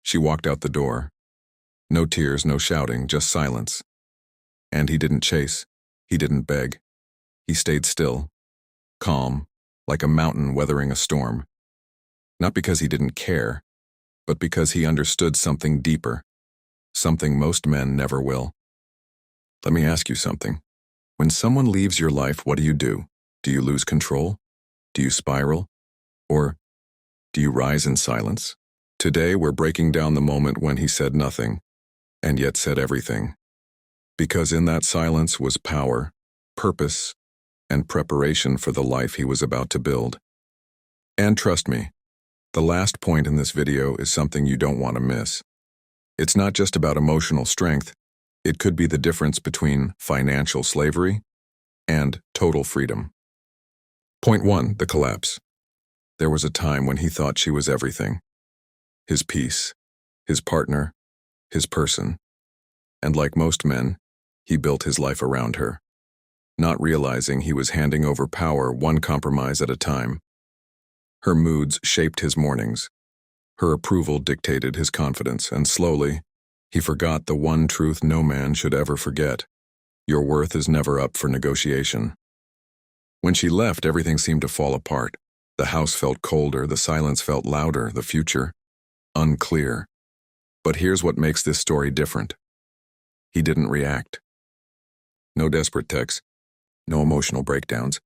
She walked out the door. No tears, no shouting, just silence. And he didn't chase. He didn't beg. He stayed still, calm, like a mountain weathering a storm. Not because he didn't care, but because he understood something deeper, something most men never will. Let me ask you something. When someone leaves your life, what do? Do you lose control? Do you spiral? Or do you rise in silence? Today, we're breaking down the moment when he said nothing, and yet said everything. Because in that silence was power, purpose, and preparation for the life he was about to build. And trust me, the last point in this video is something you don't want to miss. It's not just about emotional strength. It could be the difference between financial slavery and total freedom. Point 1, the collapse. There was a time when he thought she was everything. His peace, his partner, his person. And like most men, he built his life around her, not realizing he was handing over power one compromise at a time. Her moods shaped his mornings. Her approval dictated his confidence, and slowly, he forgot the one truth no man should ever forget. Your worth is never up for negotiation. When she left, everything seemed to fall apart. The house felt colder, the silence felt louder, the future unclear. But here's what makes this story different. He didn't react. No desperate texts, no emotional breakdowns,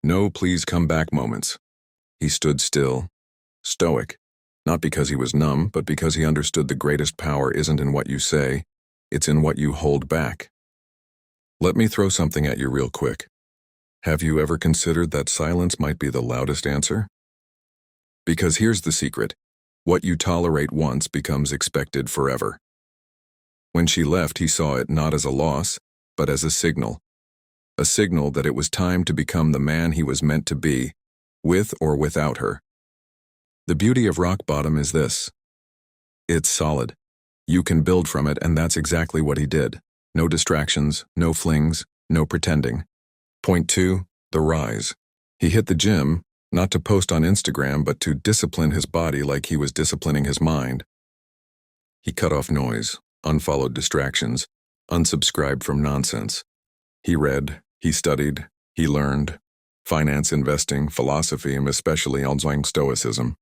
no please come back moments. He stood still, stoic, not because he was numb, but because he understood the greatest power isn't in what you say, it's in what you hold back. Let me throw something at you real quick. Have you ever considered that silence might be the loudest answer? Because here's the secret. What you tolerate once becomes expected forever. When she left, he saw it not as a loss, but as a signal that it was time to become the man he was meant to be, with or without her. The beauty of rock bottom is this. It's solid. You can build from it, and that's exactly what he did. No distractions, no flings, no pretending. Point 2, the rise. He hit the gym, not to post on Instagram, but to discipline his body like he was disciplining his mind. He cut off noise, unfollowed distractions, unsubscribed from nonsense. He read, he studied, he learned. Finance, investing, philosophy, and especially ongoing Stoicism.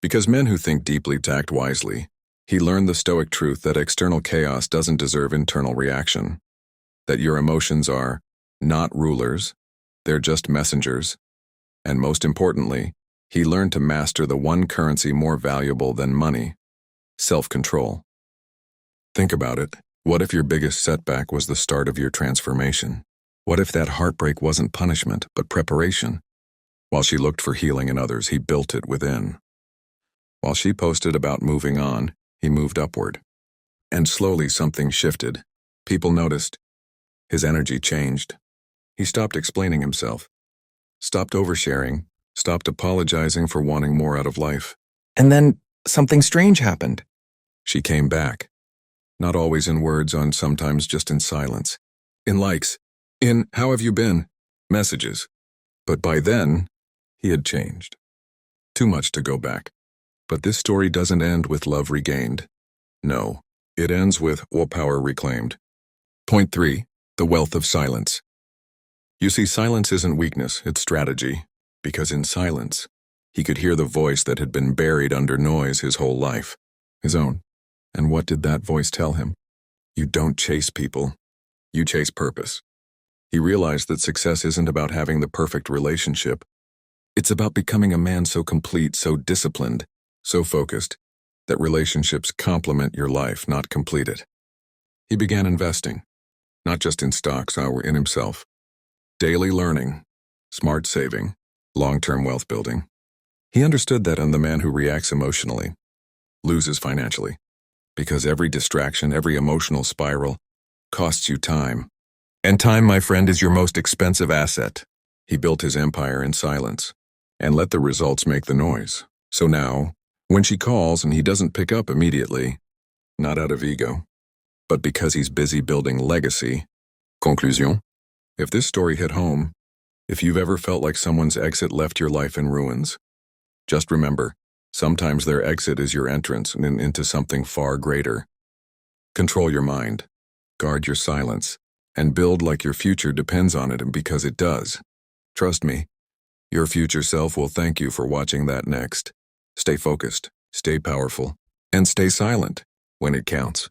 Because men who think deeply act wisely, he learned the Stoic truth that external chaos doesn't deserve internal reaction. That your emotions are not rulers, they're just messengers. And most importantly, he learned to master the one currency more valuable than money: self-control. Think about it. What if your biggest setback was the start of your transformation? What if that heartbreak wasn't punishment, but preparation? While she looked for healing in others, he built it within. While she posted about moving on, he moved upward. And slowly something shifted. People noticed. His energy changed. He stopped explaining himself, stopped oversharing, stopped apologizing for wanting more out of life. And then something strange happened. She came back. Not always in words, sometimes just in silence. In likes. In "how have you been?" messages. But by then, he had changed. Too much to go back. But this story doesn't end with love regained. No, it ends with willpower reclaimed. Point 3, the wealth of silence. You see, silence isn't weakness, it's strategy. Because in silence, he could hear the voice that had been buried under noise his whole life. His own. And what did that voice tell him? You don't chase people. You chase purpose. He realized that success isn't about having the perfect relationship. It's about becoming a man so complete, so disciplined, so focused, that relationships complement your life, not complete it. He began investing, not just in stocks or in himself. Daily learning, smart saving, long-term wealth building. He understood that the man who reacts emotionally loses financially, because every distraction, every emotional spiral costs you time. And time, my friend, is your most expensive asset. He built his empire in silence and let the results make the noise. So now, when she calls and he doesn't pick up immediately, not out of ego, but because he's busy building legacy. Conclusion. If this story hit home, if you've ever felt like someone's exit left your life in ruins, just remember, Sometimes their exit is your entrance into something far greater. Control your mind, guard your silence, and build like your future depends on it, and because it does. Trust me, your future self will thank you for watching that next. Stay focused, stay powerful, and stay silent when it counts.